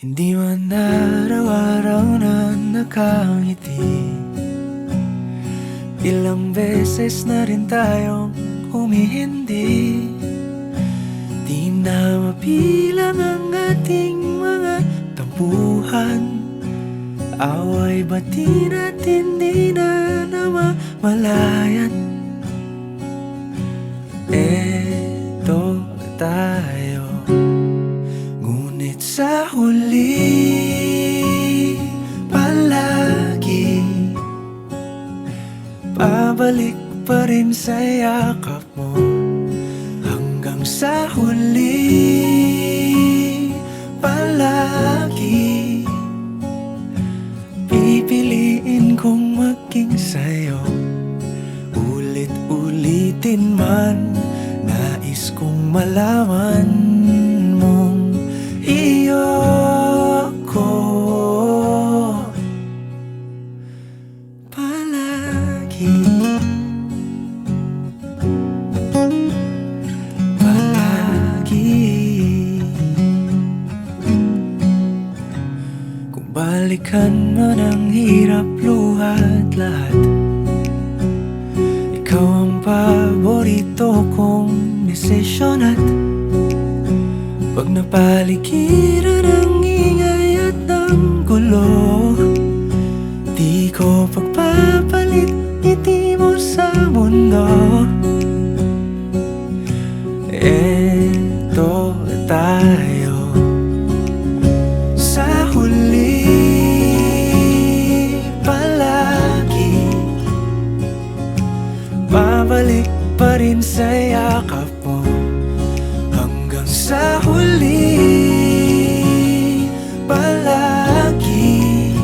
Hindi man araw-araw na nakangiti. Ilang beses na rin tayong humihindi. Di na mapilang ang ating mga tampuhan. Away bati natin di na namamalayan. Eto tayo, ngunit sa huli palagi pabalik pa rin sa yakap mo. Hanggang sa huli palagi pipiliin kong maging sa'yo. Ulit-ulitin man, nais kong malaman mong iyo ako palagi. Kung balikan man ang hirap, luhat lahat, ikaw ang paborito kong desisyon. At pag napaligiran ang ingay at ang gulo, di ko pagpapalit ngiti mo sa mundo. Eto tayo sa huli palagi, babalik pa rin sa yakap mo. Hanggang sa huli palagi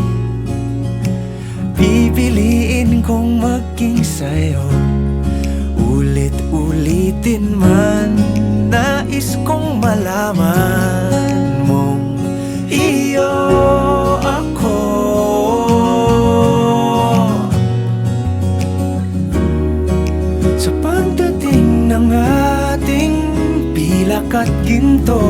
pipiliin kong maging sa'yo. Ulit-ulitin man, nais kong malaman mong iyo ako sa pagdating ng ating pilak at ginto.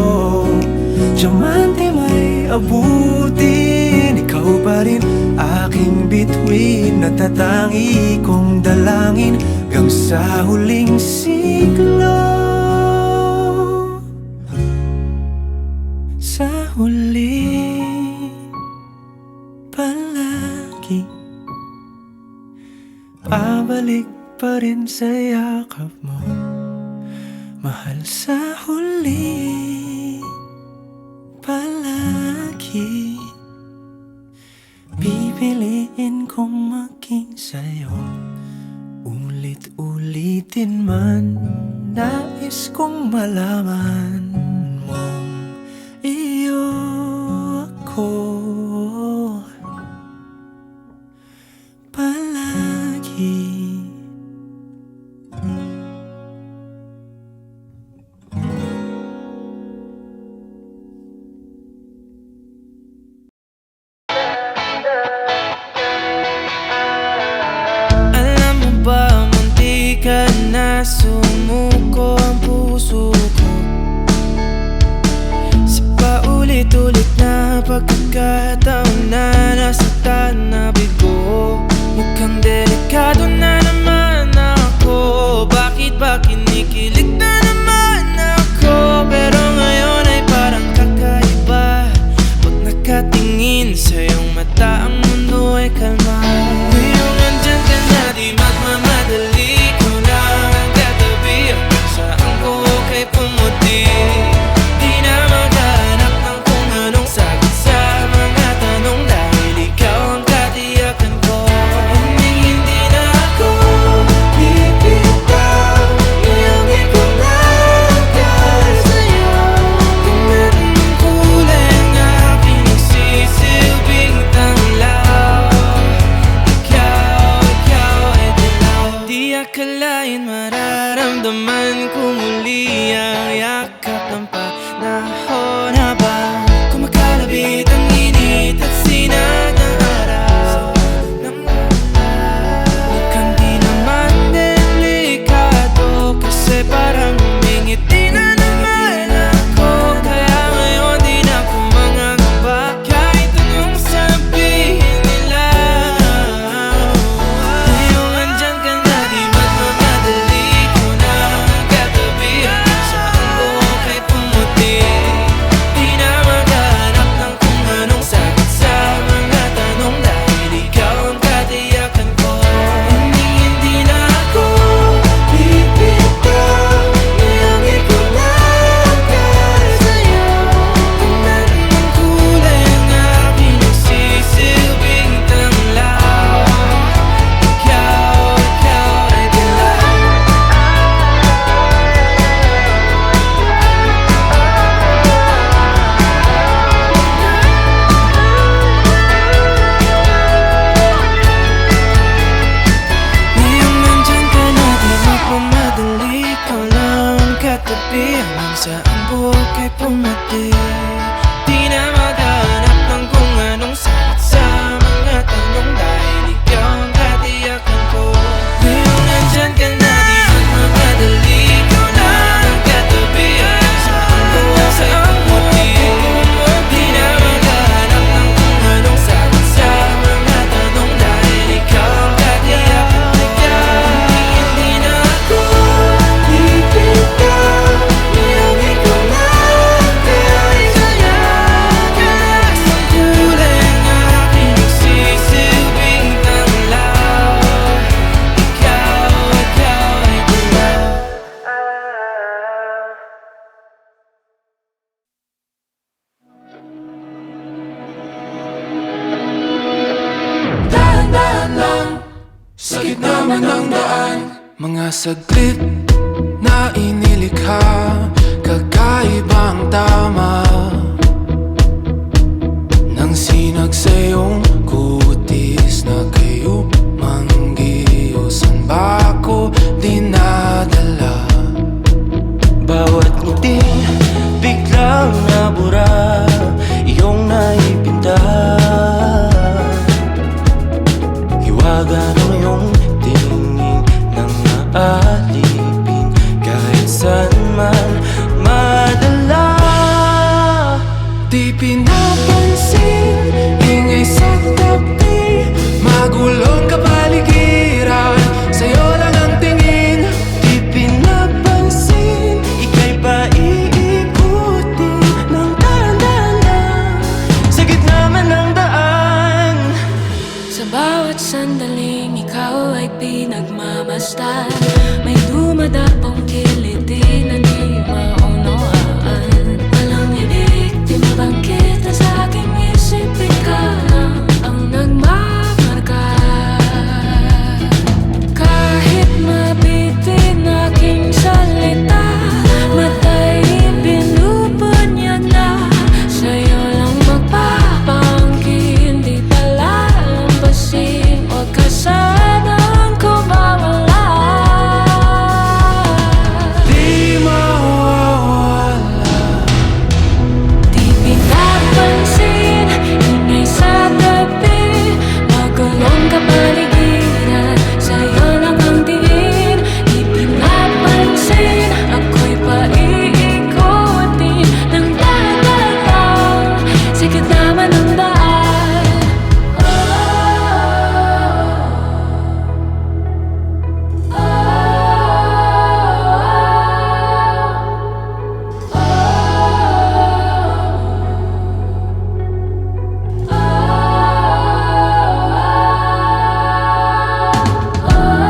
Diamante may abutin, ikaw pa rin aking bituin. Natatangi kong dalangin hanggang sa huling siglo. Sa huli palagi pabalik pa rin sa yakap mo, mahal. Sa huli palagi pipiliin kong maging sa'yo. Ulit-ulitin man, nais kong malaman mong iyo ako palagi. Na sumuko ang puso ko sa paulit-ulit na pagkakataon na nasa tanabi ko. Mukhang delikado na naman ako. Bakit ba kinikilig na naman ako? Pero ngayon ay parang kakaiba. Pag nakatingin sa iyong mata, ang mundo ay kalma. Ngayong andyan ka na, di magmamadali. Pumuti, di na maghanap ng kung anong sagot sa mga tanong. naman ang daan. Mga saglit na inilikha, kakaibang tama nang sinag sa iyong kutis na kayo manggiyosan ba ako dinadala? Bawat ngiting biglang nabura, iyong naipinta. Hiwaga ng iyong tingin nang naalipin, kahit saan man madala. Di pinapansin, ingay sa tabi, magulong kapaligiran, sa'yo lang ang tingin. Di pinapansin, ika'y paiikutin ng dahan-dahan sa gitna man ng daan. Sa bawat sandaling ikaw ay pinagmamasdan, may dumadapong kiliti na di maunawaan. Walang ibig, di mabangkit na sa aking isip, ikaw lang ang nagmamarka. Kahit mabitin aking salita, matay pinupod niya na, sa'yo lang magpapangkin, di pala lampasin, huwag ka sanang kumawala. Di mawawala. Di pinapansin, ingay sa tabi, magulong kapaligiran, sa'yo lang ang tingin. Di pinapansin, ako'y paiikutin ng dahan-dahan sa gitna man ng daan.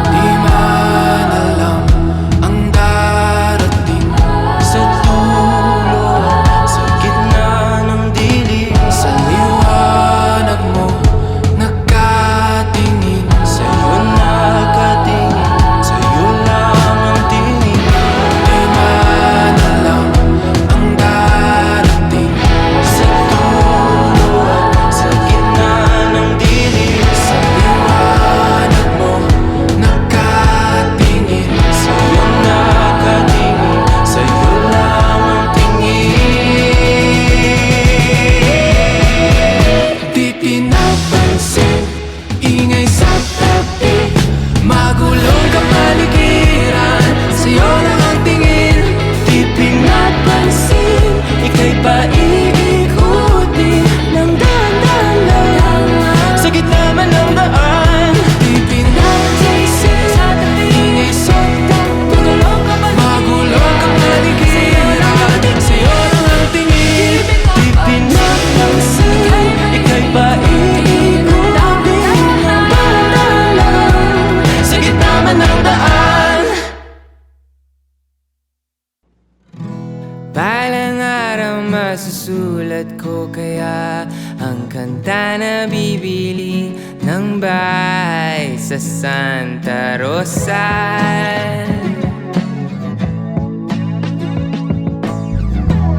Di man alam ang darating Sa dulo, sa gitna ng dilim, sa liwanag mo, nakatingin. sa'yo nakatingin, sa'yo lang ang tingin. Di man alam ang darating Sa dulo, sa gitna ng dilim, sa liwanag mo, nakatingin. sa'yo nakatingin, sa'yo lang ang tingin. Di pinapansin, ingay sa tabi, magulong kapaligiran, sa'yo lang ang tingin. Di pinapansin, ika'y paiikutin ng dahan-dahan sa gitna man ng daan. Di pinapansin, ingay sa tabi, magulong kapaligiran, sa'yo lang ang tingin. Di pinapansin, ika'y paiikutin ng dahan-dahan sa gitna man ng daan. Balang araw masusulat ko kaya ang kanta na bibili ng bahay sa Santa Rosa.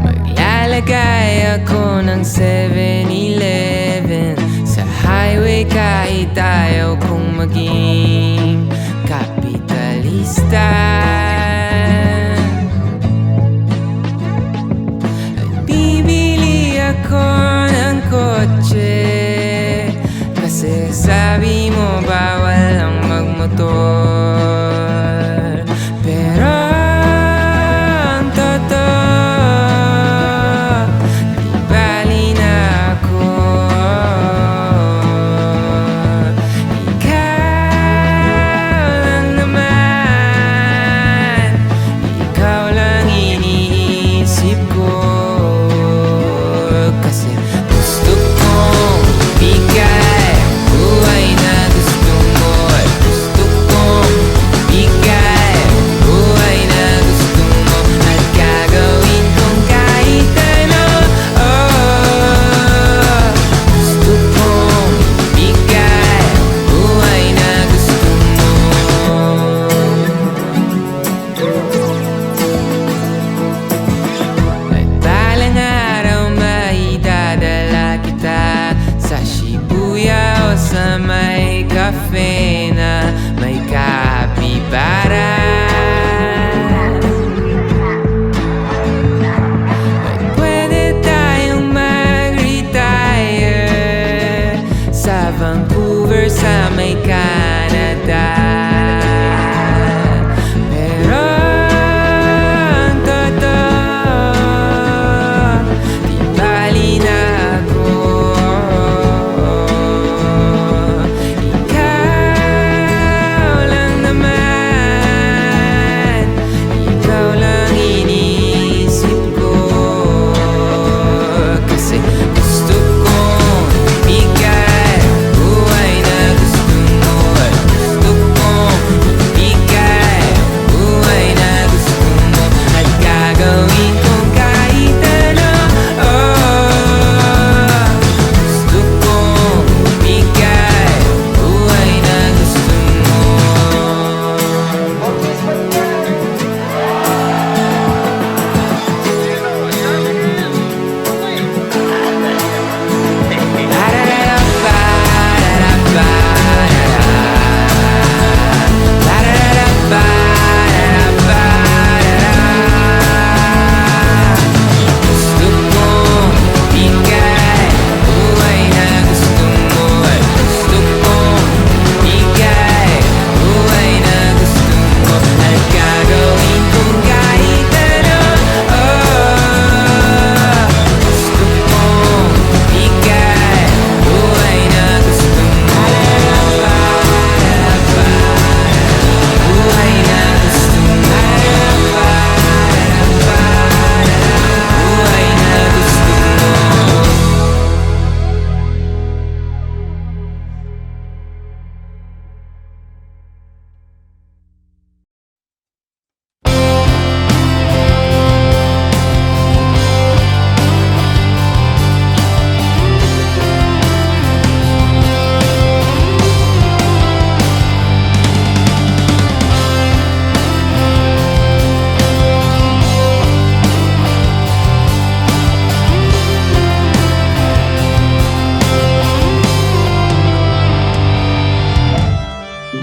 Maglalagay ako ng 7-Eleven sa highway kahit ayaw kong maging kapitalista. Bibili ako ng kotse kasi sabi mo bawal ang magmotor. Pero ang totoo, di bali na sa may Canada. Pero ang totoo, di bali na ako. Ikaw lang naman, ikaw lang iniisip ko. Kasi gusto kong bigay buhay na gusto mo, at gusto kong bigay buhay na gusto mo, at gagawin kong kahit ano. Gusto kong bigay buhay na gusto mo. Gusto kong bigay buhay na gusto mo, at gusto kong bigay buhay na gusto mo, at gagawin kong kahit ano. Gusto kong bigay buhay na gusto mo. Buhay na gusto mo. Buhay na gusto mo.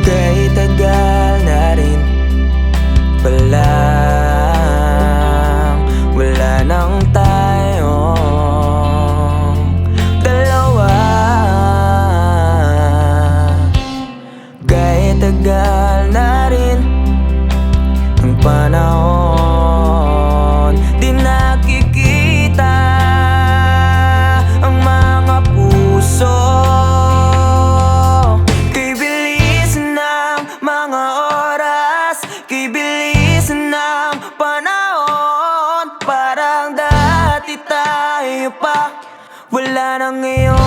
Kahit tagal na rin palang wala nang tayong dalawa. Kahit tagal na rin ang panahon, di nakikita ang mga puso. Kay bilis ng mga oras, kay bilis ng panahon, parang dati tayo pa, wala na ngayon.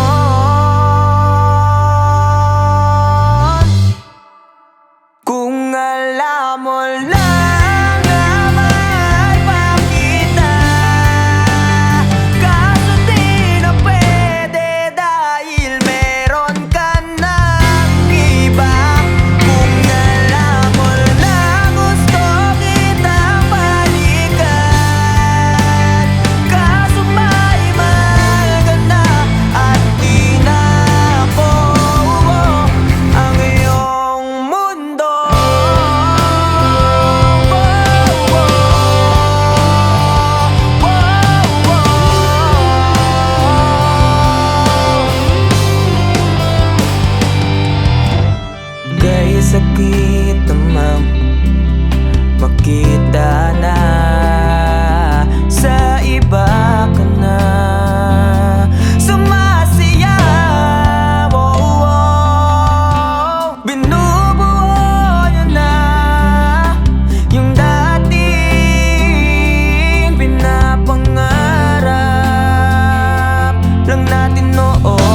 Kung alam mo lang na mahal pa kita, kaso di na pwede dahil meron ka ng iba. Kung alam mo lang gusto kitang balikan, kaso may mahal ka na at di na ako ang iyong mundo. Kaya sakit naman makita na sa iba ka na sumasayaw. Binubuo niyo na yung dating pinapangarap lang natin noon.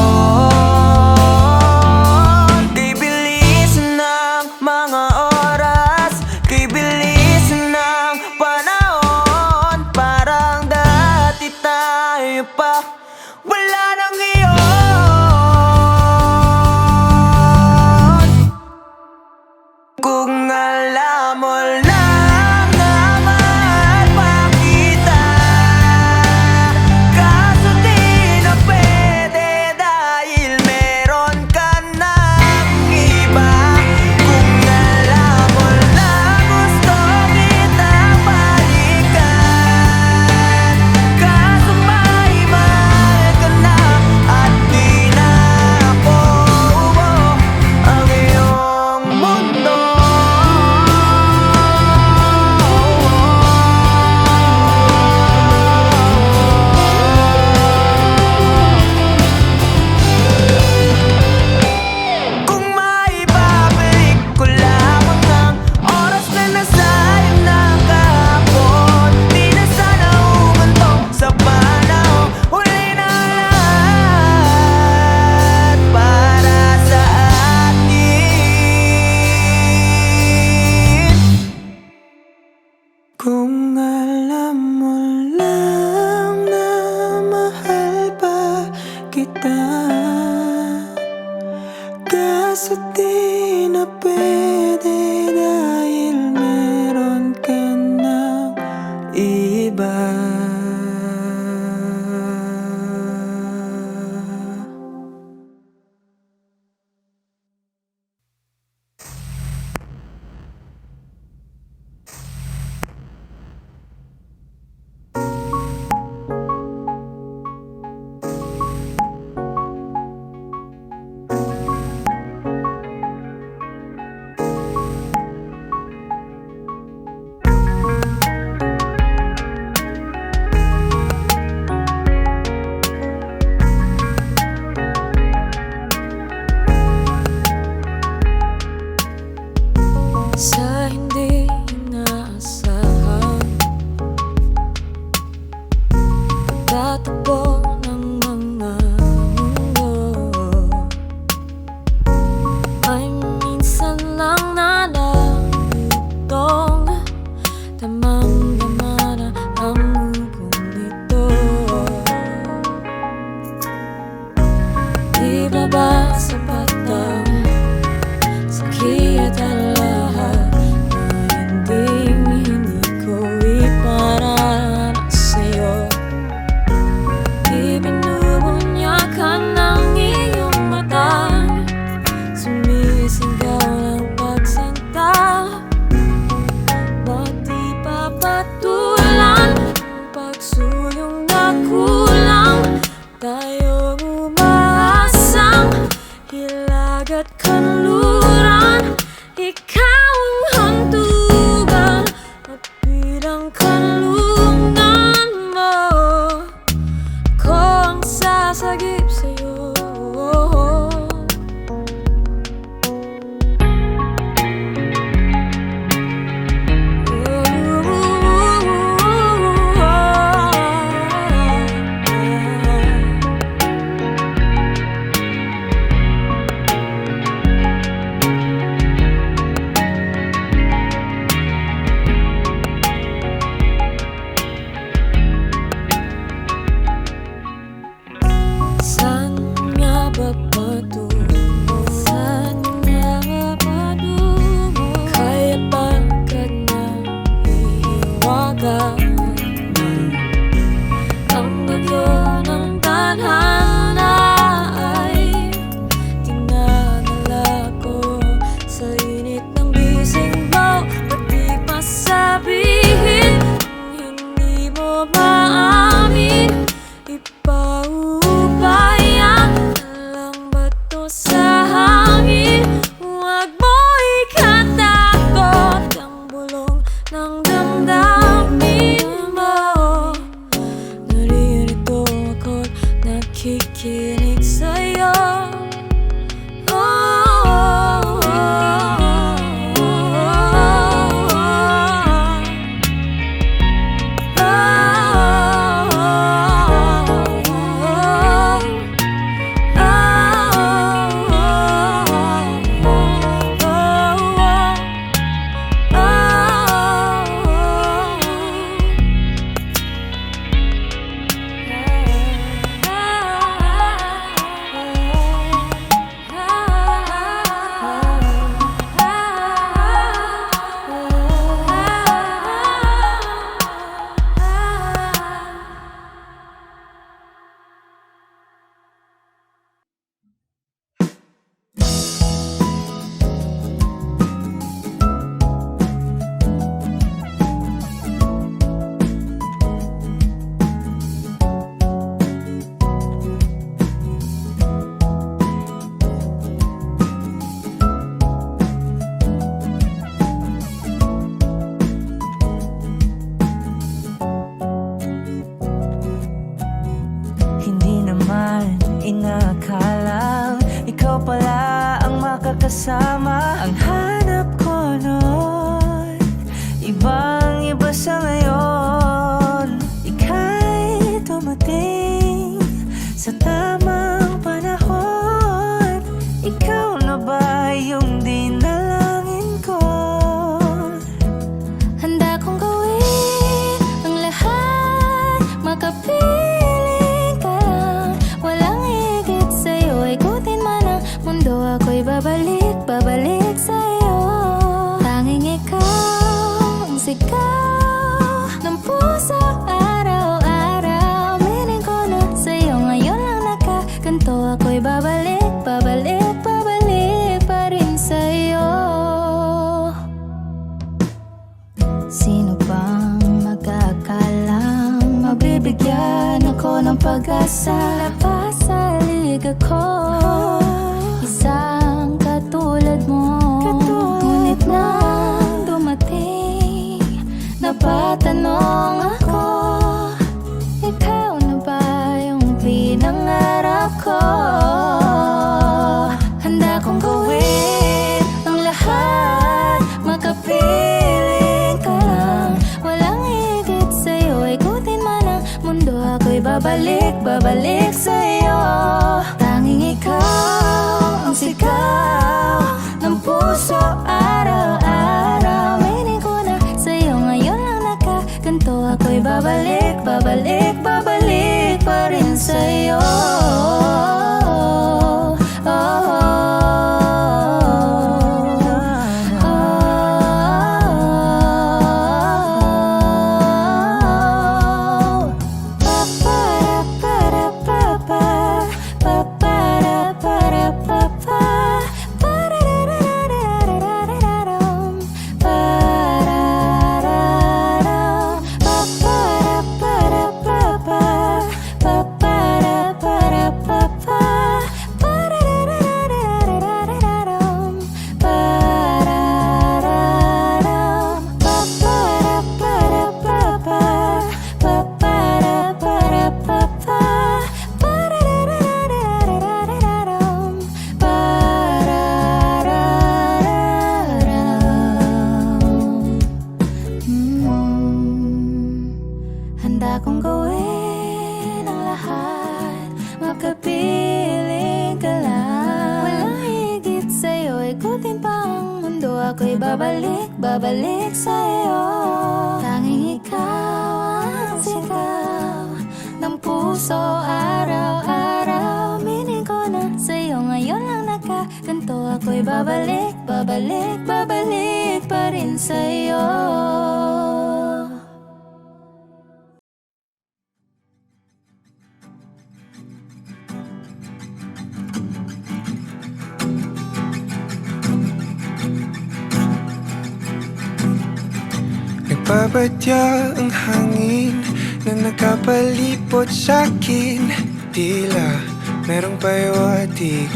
Kay bilis ng mga oras, kay bilis ng panahon, parang dati tayo pa, wala na ngayon. Kung alam mo lang na mahal pa kita, kaso di na pwede kita. Kaso di na pwede dahil meron ka ng iba. Sa hindi inaasahan, tatakbo ng mga mundo ay minsan lang nalulutong. Tamang-tama na ang hugong nito. Di ba ba sapat ang sakit at lahat na hindi ko ipararanas sa'yo? Di binubunyakan ng iyong mata, sumisigaw ng pagsinta. Ba't di papatulan ang pagsuyong na kulang? Tayo umaasang hilag at kanluran. Ikaw ang hantugan at bilang kanlungan mo, ko ang sasagip sa'yo. Saan nga ba patungo? Saan nga ba patungo? Kaya pagkat nahihiwaga ang bagyo ng tadhana ay dinadala ko sa init ng bisig mo. Ba't di pa sabihin kung hindi mo maamin? Ipaubaya lang bato sa hangin. Huwag mo ikatakot ang bulong ng damdamin mo. Naririto ako't nakikinig sa'yo. inakalang ikaw pala ang makakasama. Ang hanap ko noon, ibang-iba sa ngayon. Ika'y dumating sa tamang panahon. Ikaw na ba yung dinalangin ko? Handa kong gawin ang lahat, makapiling ka lang, walang ganito ako'y babalik, babalik, babalik pa rin sa'yo. Sino bang magkakalang mabibigyan ako ng pag-asa? Labas sa liga ko, isang katulad mo. Ngunit nang dumating, napatanong ako, ikaw na ba yung pinangarap ko? Handa kong gawin ang lahat, makapiling ka lang. Walang higit sa'yo, ikutin man ang mundo. Ako'y babalik, babalik sa'yo. Tanging ikaw ang sigaw ng puso araw-araw. Meaning ko na sa'yo, ngayon lang nakaganto. Ako'y babalik, babalik, babalik pa rin sa'yo. Handa kong gawin ang lahat, makapiling ka lang. Walang higit sa'yo, ikutin pa ang mundo. Ako'y babalik, babalik sa'yo. Tanging ikaw ang sigaw ng puso araw-araw. Meaning ko na sa'yo, ngayon lang nakaganto. Ako'y babalik, babalik, babalik pa rin sa'yo. Nagbabadya ang hangin na nakapalipot sa'kin. Tila merong payawatig,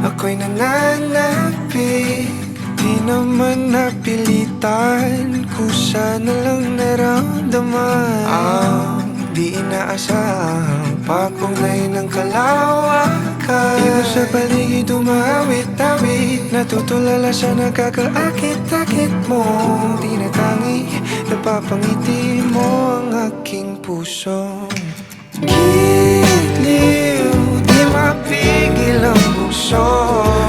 ako'y nananapig. Di naman napilitan, kusa na lang naramdaman ang di inaasahang papunay ng kalawakan. Ibig sa paligid umawit-awit, natutulala sa nakakaakit-akit mo. Tinatangi, napapangiti mo ang aking puso. Giliw, di mapigil ang puso.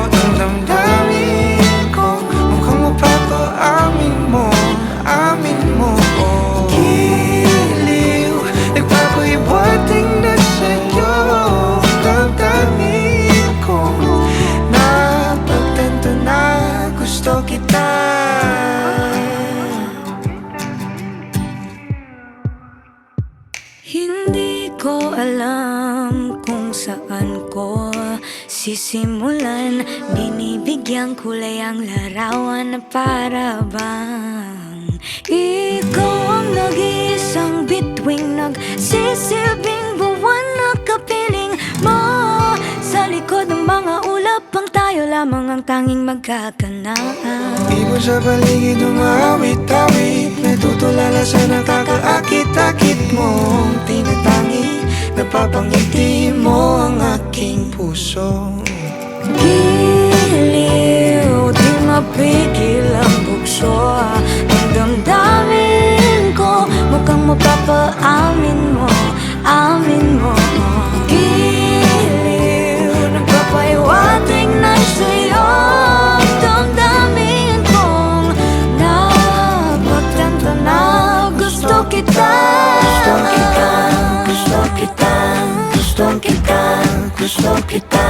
Ang damdamin ko, mukhang mapapaamin mo, amin mo. Giliw, nagpapahiwating na sa'yo. Damdamin ko, napagtanto na gusto kita. Hindi ko alam kung saan ko sisimulan. Binibigyan kulay ang larawan na para bang ikaw ang nag-iisang bituing, nagsisilbing buwan na kapiling mo. Sa likod ng mga ulap, ang tayo lamang ang tanging magkakanaan. Ibon sa paligid umawit-awit, natutulala sa nakakaakit-akit mo. Tinatangi, napapangiti mo ang aking puso. Giliw, di mapigil ang bugso. Ang damdamin ko, mukhang mapapaamin mo, amin mo. Giliw, nagpapahiwating na sa'yo. Ang damdamin kong napagtanto na gusto kita. Gusto kita, gusto kita, gusto kita, gusto kita.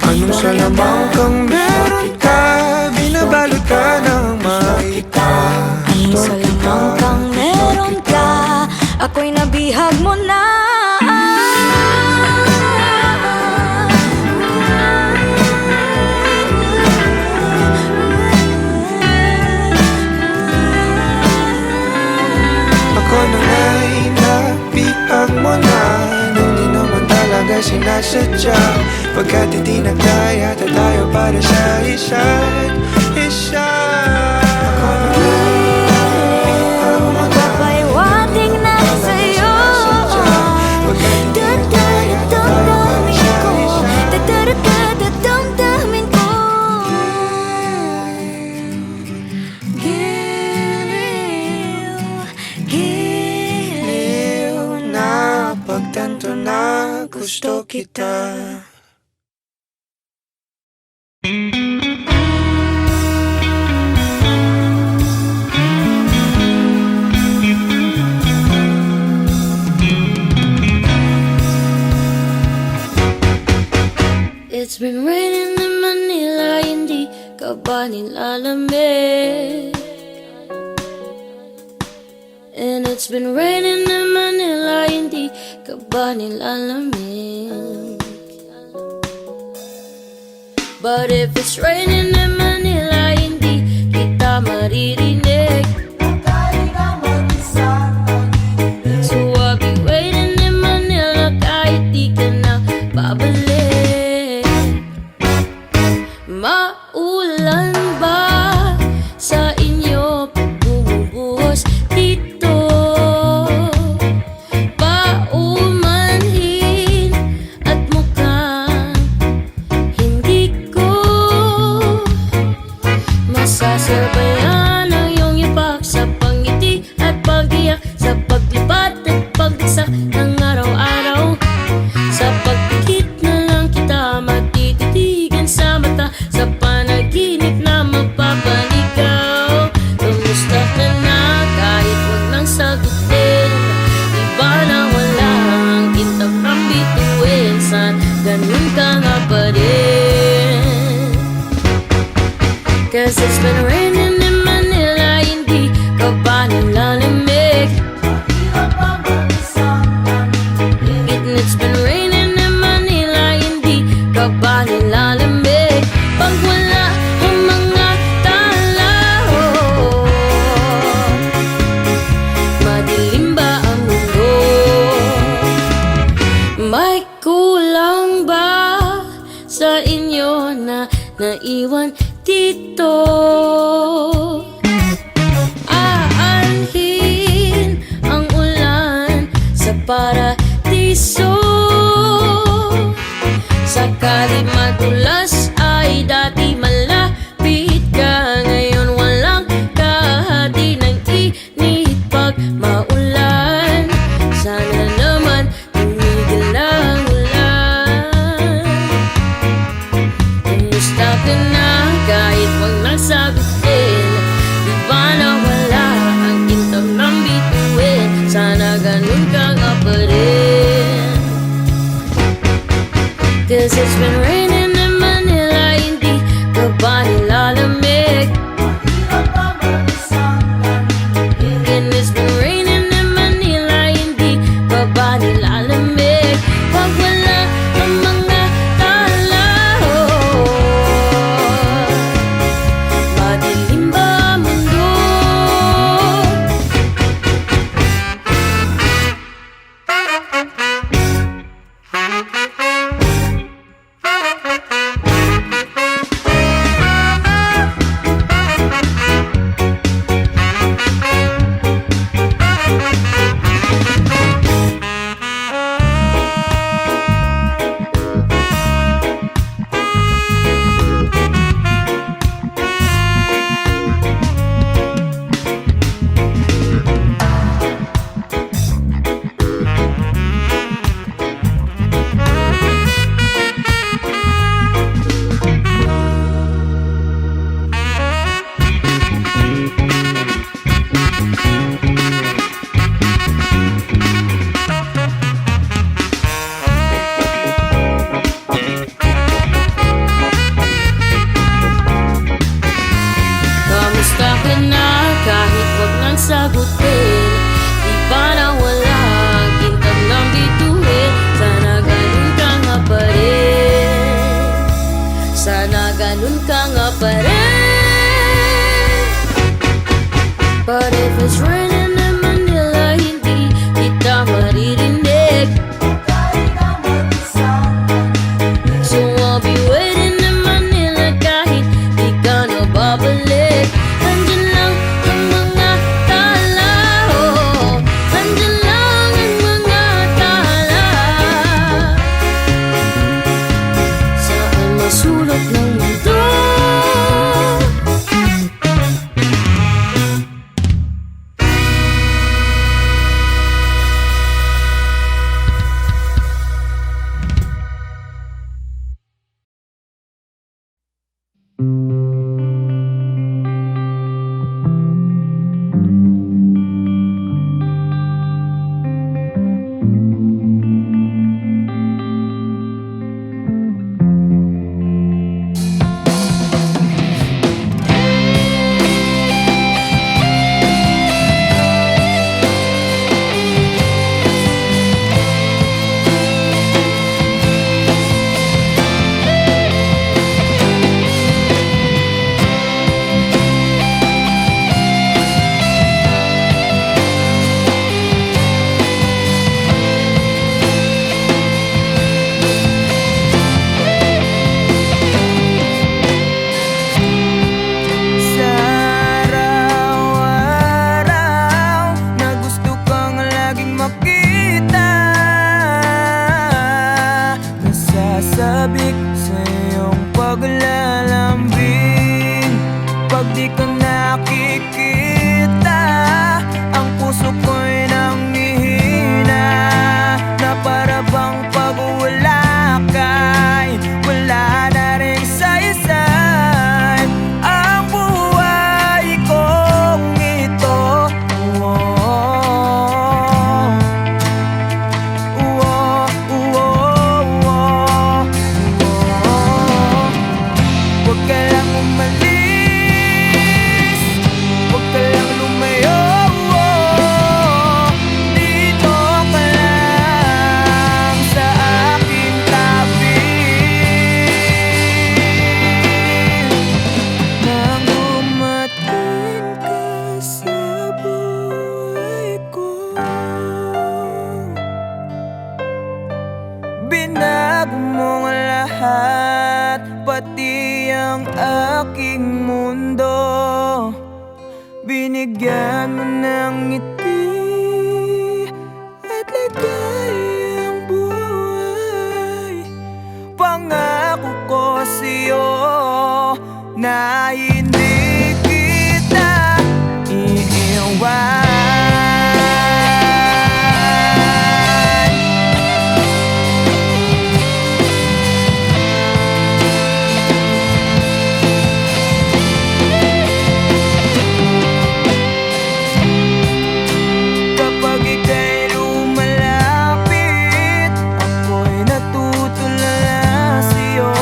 Anong salamang kang meron ka, binabalot ka ng makita. Anong salamang kang meron ka, ako'y nabihag mo na. sadya Pagkat itinagdaya tayo para sa isa't isa Magpapaiwating na sa'yo Dadamdamin ko Giliw na pagtanto na gusto kita It's been raining in Manila, hindi ka ba nilalamig? And it's been raining in Manila, hindi ka ba nilalamig? But if it's raining in Manila, hindi kita maririnig. So I'll be waiting in Manila kahit di ka na babalik. Maulan ba sa inyo bumubuhos dito? Paumanhin at mukhang hindi ko masasabayan ang iyong ipak sa pangiti at pag-iyak sa paglipat at pagdagsak ng araw-araw. Sa pagpikit na lang kita matititigan sa mata sa panaginip na magpapaligaw. Kamusta ka na kahit wag nang sagutin? Iba na wala ang kintab ng bituin. San ganun ka nga pa rin? Cause it's been raining in Manila, hindi ka ba nilalamig? It's been raining in Manila, hindi ka ba nilalamig? Pag wala ang mga tao, madilim ba ang mundo? May kulang ba sa inyo na naiwan dito? Aanhin ang ulan sa paradiso. Sakali madulas ay dati malapit ka. Ngayon walang kahati ng init pag maulan. Sana naman tumigil ang ulan. Kumusta ka na kahit wag nang sagutin? Di ba na wala ang kintab ng bituin? Sana ganun ka nga pa rin. Cause it's been raining in Manila, hindi ka ba nilalamig? And it's been raining in Manila, hindi ka ba nilalamig? Pag wala ang mga tao, madilim ba ang mundo? sagutin. Di ba na wala ang kintab ng bituin? Sana ganun ka nga pa rin. Sana ganun ka nga pa rin. But if it's raining in Manila, hindi kita maririnig. Sa araw-araw na gusto kang laging makita, nasasabik sa iyong paglalambing. Pag di ka nakikita, ang puso ko'y nanghihina, na para bang pag wala ka'y wala na rin saysay ang buhay kong ito. Huwag ka lang umalis, huwag ka lang lumayo. Dito ka lang sa aking tabi. Nang dumating ka sa buhay ko, binago mo ang lahat, pati ang aking mundo. Binigyan mo ng ngiti at ligayang buhay. Pangako ko sa'yo na hindi kita iiwan. Kapag ika'y lumalapit, ako'y natutulala sa'yo.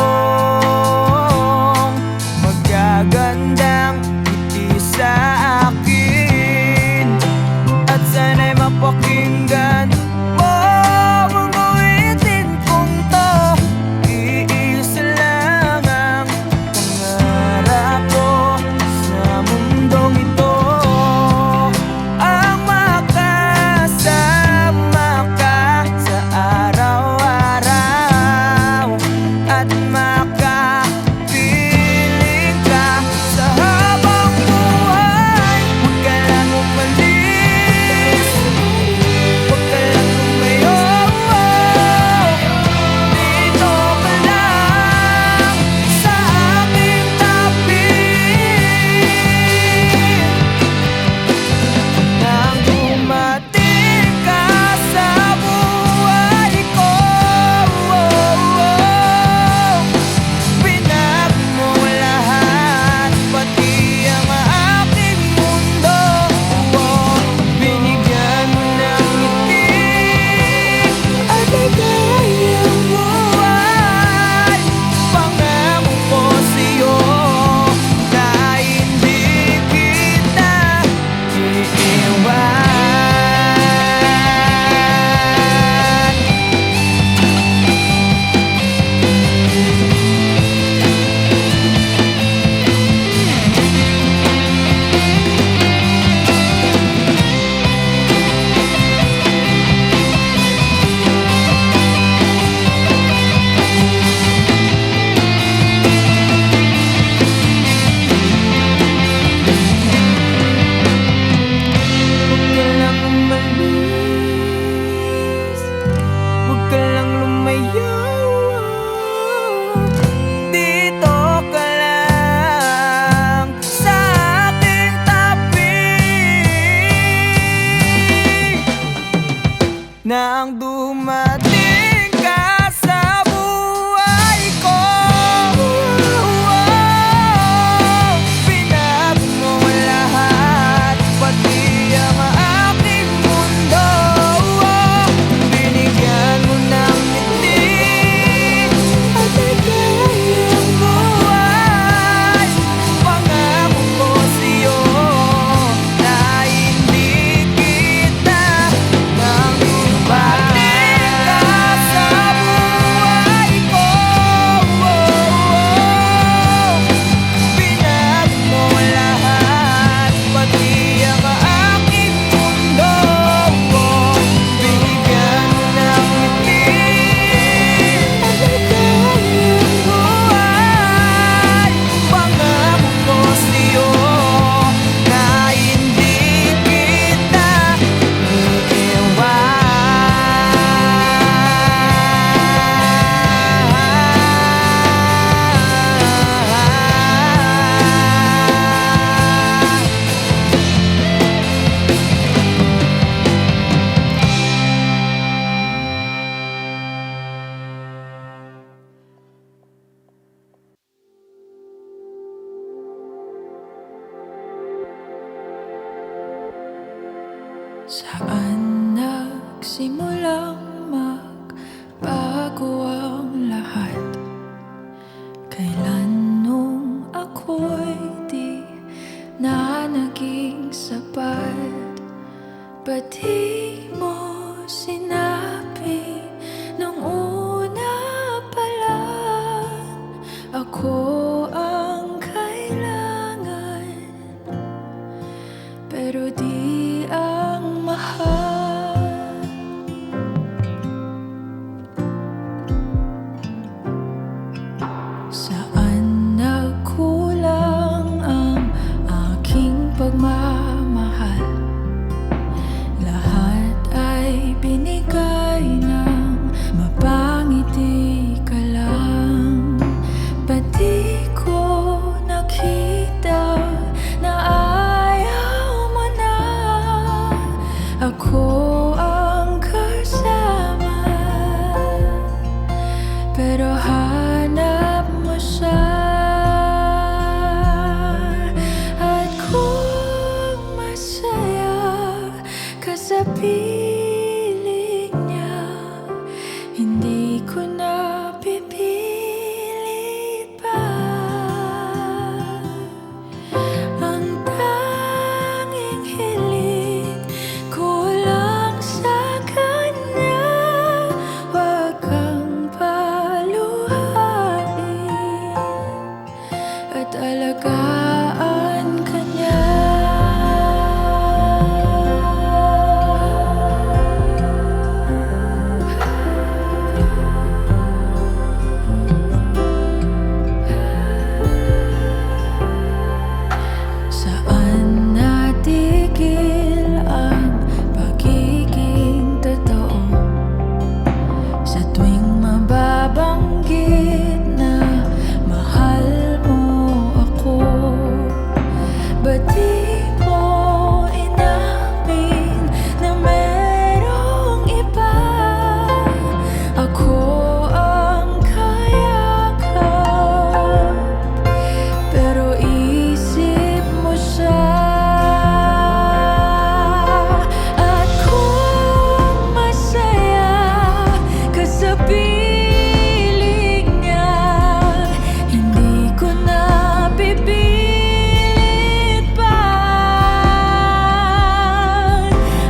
Saan nagsimulang magbago ang lahat? Kailan nung ako'y di na naging sapat? Ba't di mo sinabi nung una pa lang ako ang kailangan, pero di ang mahal? Saan nagkulang ang aking pagmamahal? Lahat ay binigay ng mapangiti ka lang. Ba't di ko nakita na ayaw mo na ako ang kasama? Pero hanap mo siya, at kung masaya ka sa piling niya, hindi ko na pipilit pa. Ang tanging hiling ko lang sa kanya, wag kang paluhain at alagaan ka niya. Saan natigil ang pagiging totoo? Sa tuwing mababanggit na mahal mo ako, ba't di mo inamin na merong iba? Ako ang kayakap, pero isip mo siya. At kung masaya ka sa piling niya, hindi ko na pipilit pa.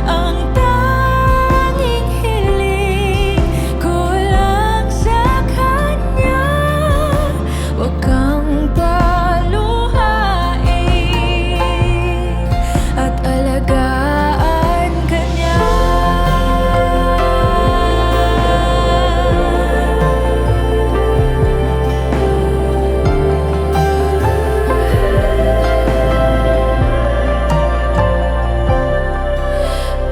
Ang tanging hiling ko lang sa kanya, wag kang paluhain at alagaan ka niya.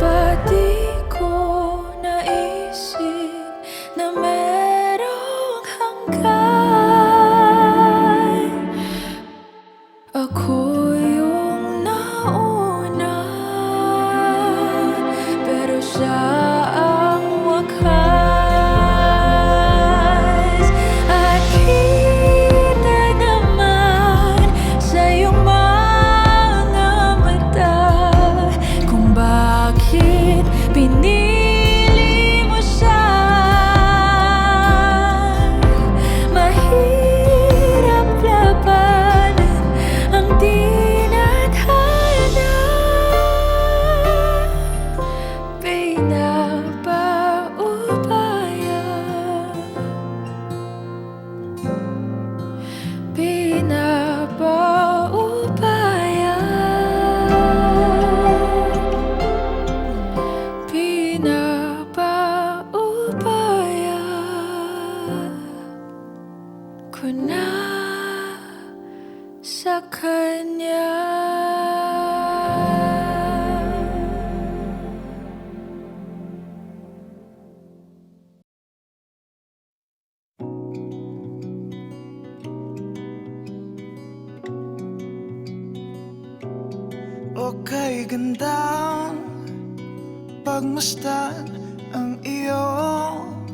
Ba't di ko naisip na merong hanggan? Ako yung nauna, pero siya ang wakas. At kita naman sa iyong mga mata kung bakit pinili mo siya. Mahirap labanan ang tinadhana, pinapaubaya, pinapaubaya, pinapaubaya ko na sa kanya. Okay, gandang pagmasdan ang iyong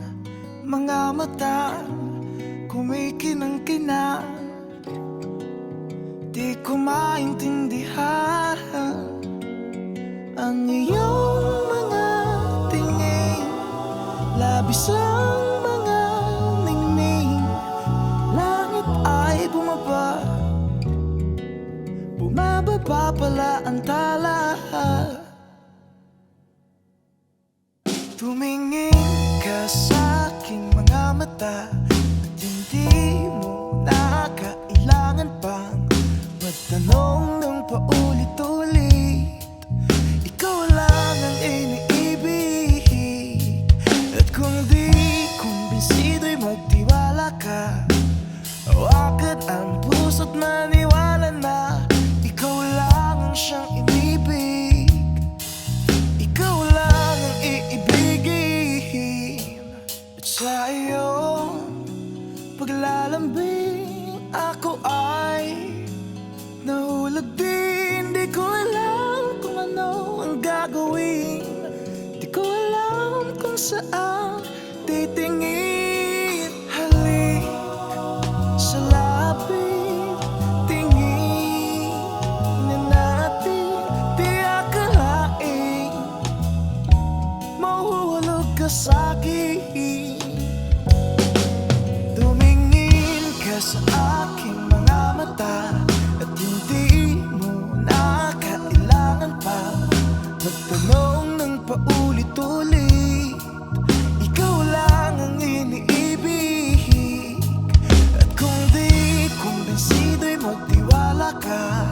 mga mata, kumikinang-kinang. Di ko maintindihan ang iyong pa pala ang tala. Tumingin ka sa aking mga mata at hindi mo na kailangan pang magtanong ng paulit-ulit. Ikaw lang ang iniibig, at kung di kumbinsido'y magtiwala ka. Hawakan ang puso't maniwala na ikaw lang ang siyang inibig. Ikaw lang ang iibigin. At sa iyong paglalambing ako ay nahulog din. Di ko alam kung ano ang gagawin. Di ko alam kung saan titingin. Halik sa lapit, tingin na natin. Di akalain mahuhulog ka sa'kin. Tumingin ka sa aking mga mata at hindi mo na kailangan pa magtanong ng paulit-ulit. Ikaw lang ang iniibig, at kung di kumbinsido'y magtiwala ka.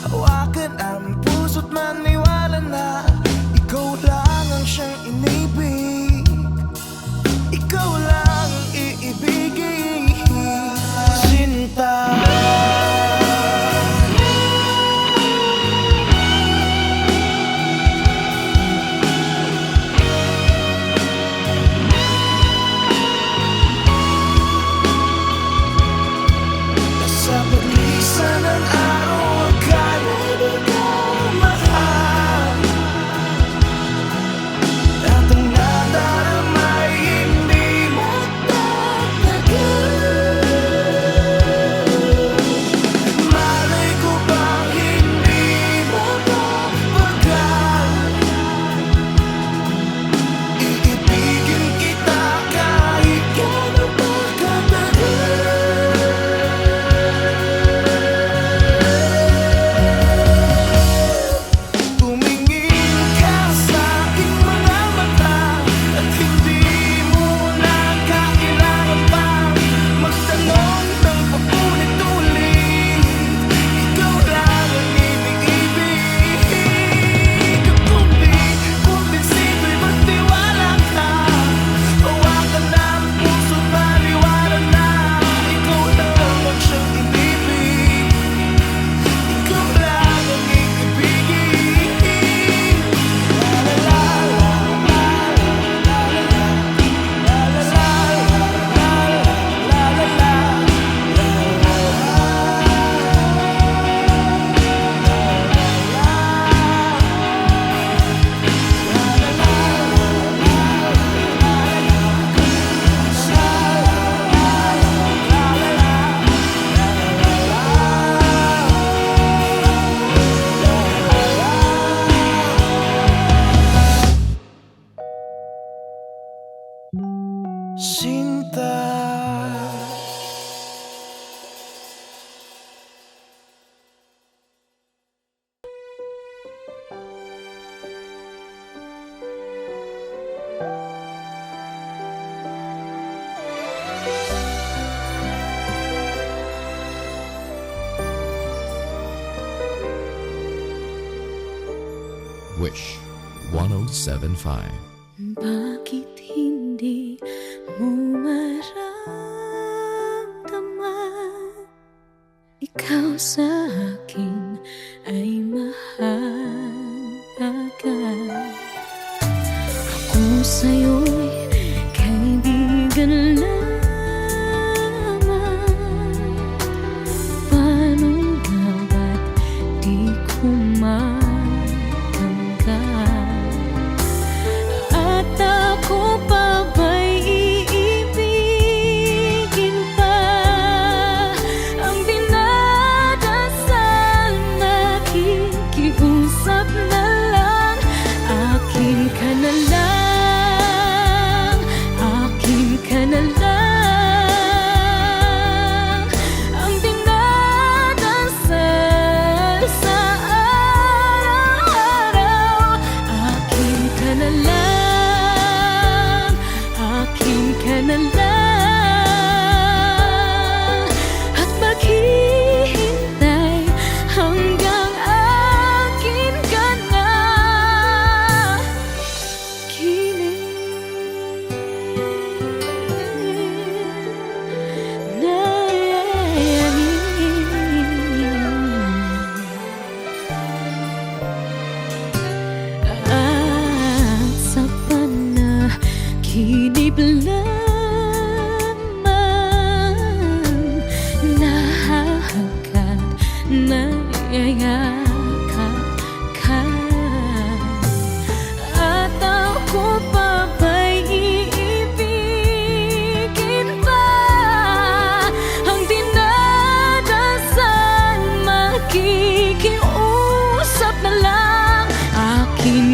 Hawakan ang puso't maniwala na ikaw lang ang siyang inibig. Ikaw lang ang iibigin. Sinta. Sa paglisan ng araw, akala di ko mahal. At ang nadaramay hindi mo tatagal. Malay ko bang hindi mo mapapagal. Iibigin kita kahit gano'n pa katagal. Tumingin ka sa aking mga mata at hindi mo na kailangan pang magtanong ng paulit-ulit. Ikaw lang ang iniibig. Kung di kumbinsido'y magtiwala ka. Hawakan ang puso't maniwala na ikaw lang ang siyang inibig. Ikaw lang ang iibigin. La la la la la la la la la la Sinta. Wish 1075. Bakit hindi mo maramdaman? Ikaw sa akin ay mahalaga. Ako sa'yo'y kaibigan lamang. Paano nga ba't di ko matanggap? At ako pa ba'y iibigin pa? Ang dinadasal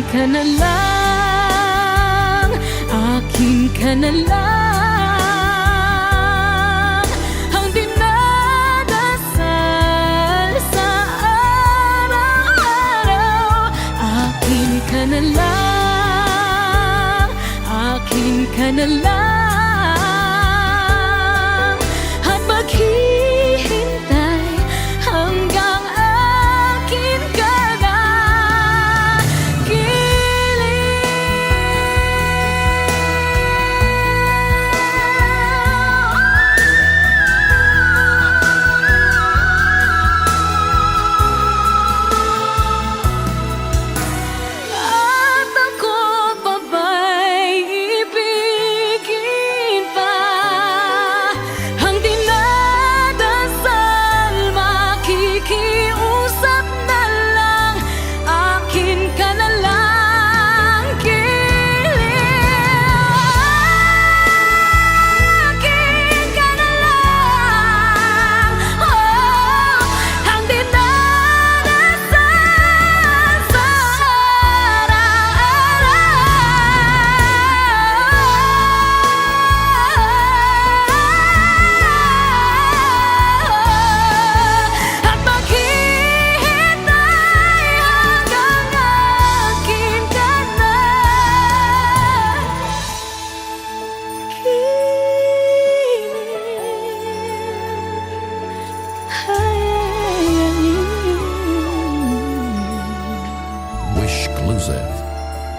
ka na lang, akin ka na lang. Ang dinadasal sa araw-araw, akin ka na lang, akin ka na lang. At maghihintay hanggang akin ka na. At ako pa ba'y ibigin pa? Ang dinadasal, makikiusap na lang, akin ka na lang, akin ka na lang. Oh, ang dinadasal sa araw-araw. At maghihintay hanggang akin ka na. Wish Exclusive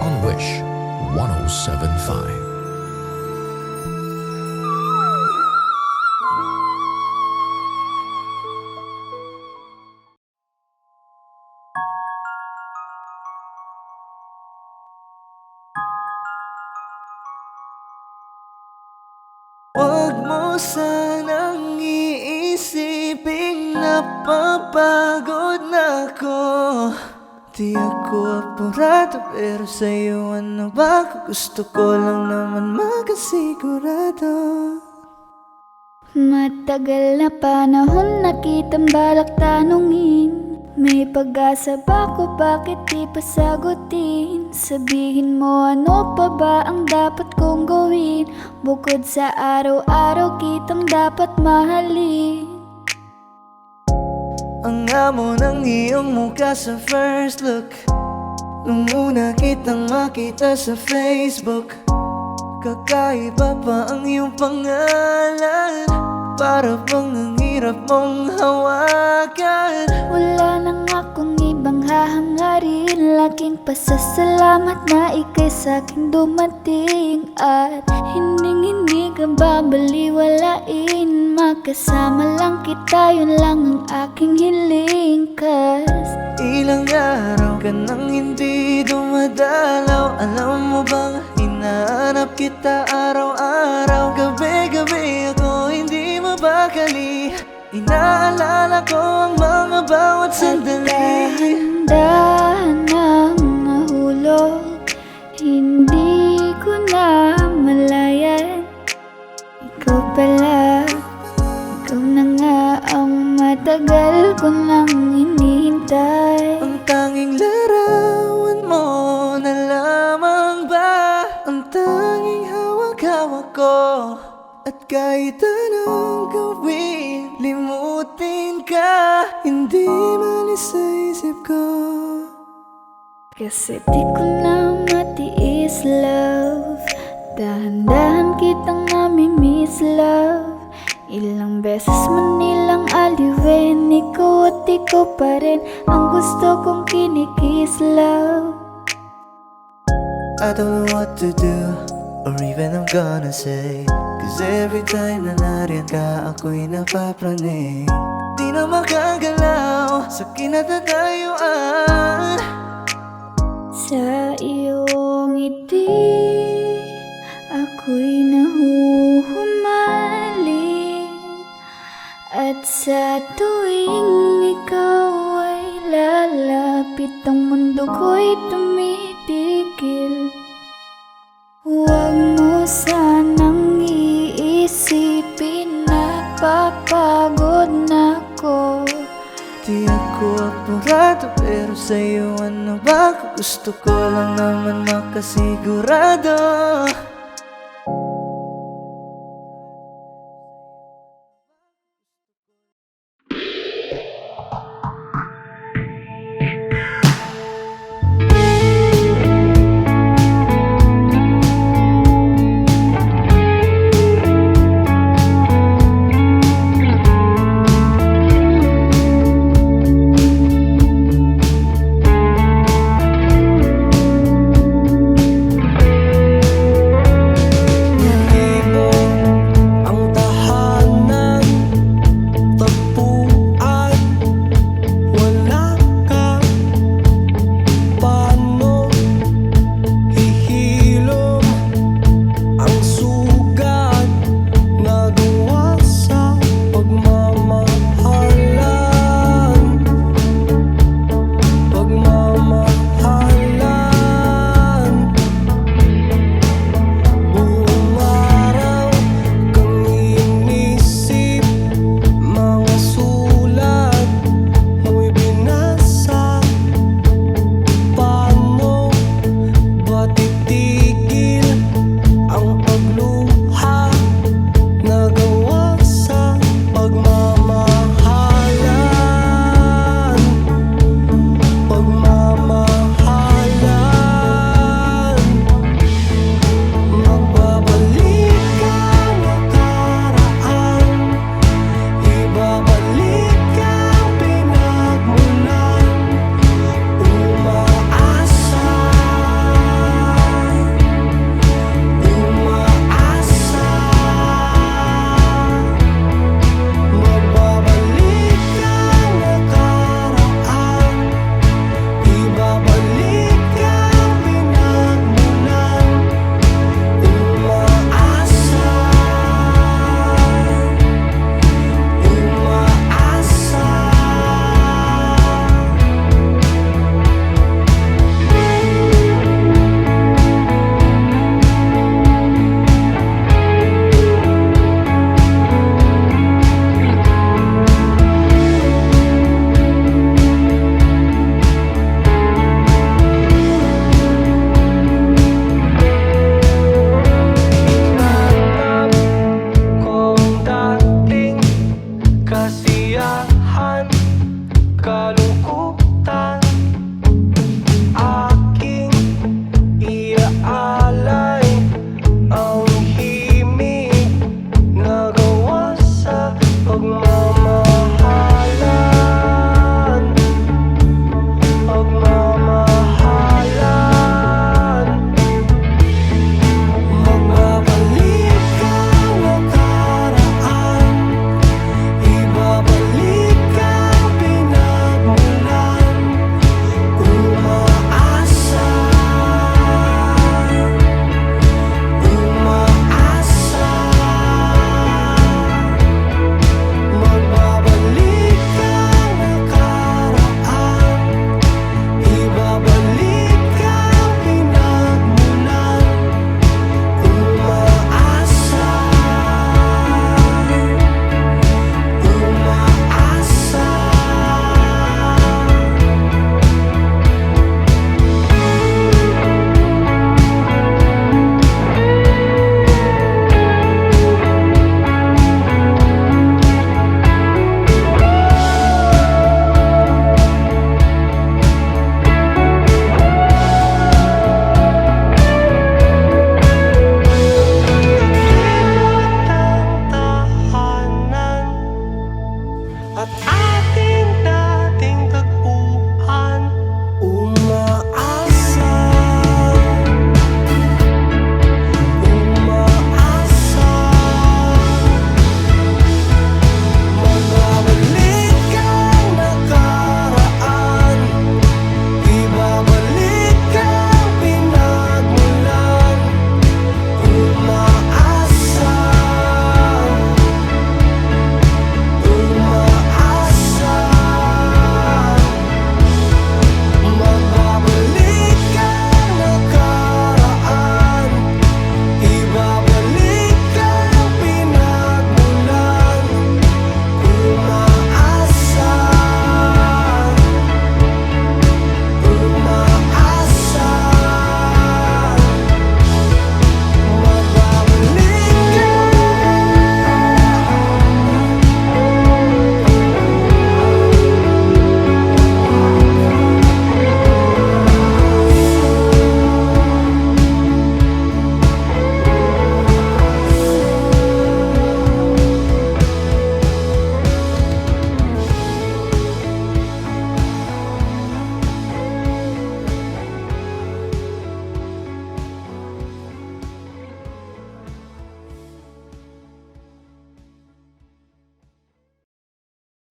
on Wish 1075. Huwag mo sanang iisiping napapagod na ako. Di ako apurado, pero sa'yo ano ba? Kung gusto ko lang naman makasigurado. Matagal na panahon na kitang balak tanungin, may pag-asa ba ko, bakit di pa sagutin? Sabihin mo ano pa ba ang dapat kong gawin, bukod sa araw-araw kitang dapat mahalin. Ang amo ng iyong mukha sa first look, nung una kitang makita sa Facebook. Kakaiba pa ang iyong pangalan, para bang ang hirap mong hawakan. Wala nang akong ibang hahangarin, laking pasasalamat na ika'y sa'king dumating. At hindi ka babaliwalain, magkasama lang kita, yun lang ang aking hiling. Cause Ilang araw ka nang hindi dumadalaw, alam mo bang hinahanap kita araw-araw. Gabi-gabi ako hindi mabakali, inaalala ko ang mga bawat sandali. dahan-dahan ang nahulog, hindi ko na malayan. Ikaw pala, ikaw na nga ang matagal ko nang hinihintay. Ang tanging larawan mo na lamang ba ang tanging hawak-hawak ko. At kahit anong gawin, limutin ka, hindi malis sa isip ko. Kasi di ko na matiis, love, dahan-dahan kitang nami-miss, love. Ilang beses man nilang aliwin, ikaw at ikaw pa rin ang gusto kong kinikiss, love. I don't know what to do, or even I'm gonna say, cause every time na nariyan ka, ako'y napapraning. Di na makagalaw sa kinatatayuan. Sa iyong ngiti, ako'y nahuhumaling. At sa tuwing ikaw ay lalapit, ang mundo ko'y tumitigil. Huwag mo sanang iisipin na papagod na ako. Di ako apurado, sigurado, pero sa'yo ano ba? Kung gusto ko lang naman makasigurado.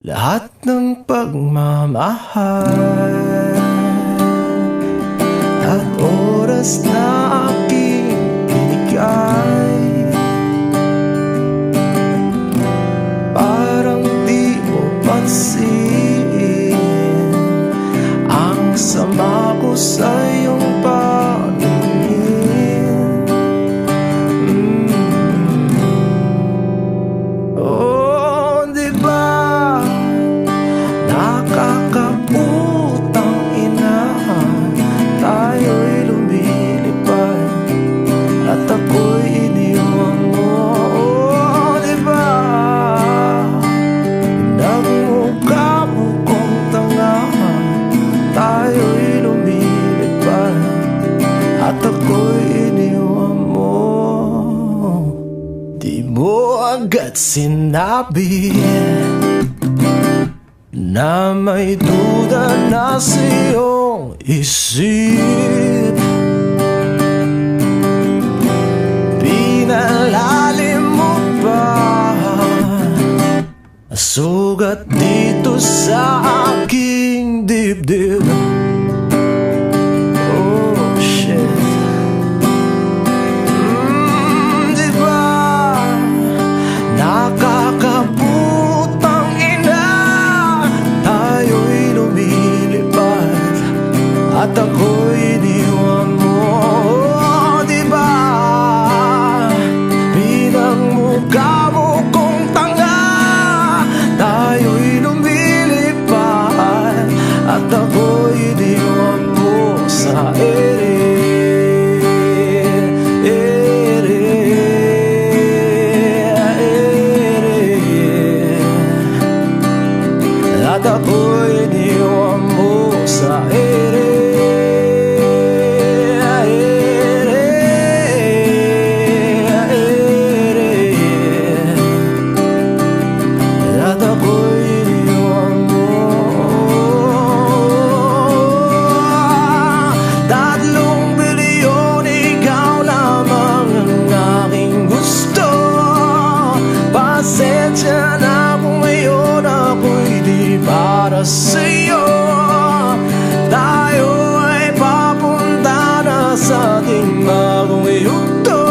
lahat ng pagmamahal at oras na aking binigay. Parang di mo pansin ang sama ko sa iyong paningin. Oh, di ba nakakaputang ina, tayo'y lumilipad at ako'y iniwan mo. Oh, di ba nagmukha mo kong tanga, tayo'y lumilipad at ako'y iniwan mo. Di mo agad sinabi na may duda na sa iyong isip. Pinalalim mo pa sugat dito sa aking dibdib. Oh shit. Di ba nakakaputang ina, tayo'y lumilipad at ako'y iniwan mo. Oh, di ba pinagmukha mo kong tanga, tayo'y lumilipad at ako'y iniwan mo sa ere. At ako'y iniwan mo sa ere. At ako'y iniwan mo. 3 bilyon, ikaw lamang ang aking gusto. Pasensya na kung ngayon ako'y di para sa'yo. Tayo ay papunta na sa ating bagong yugto.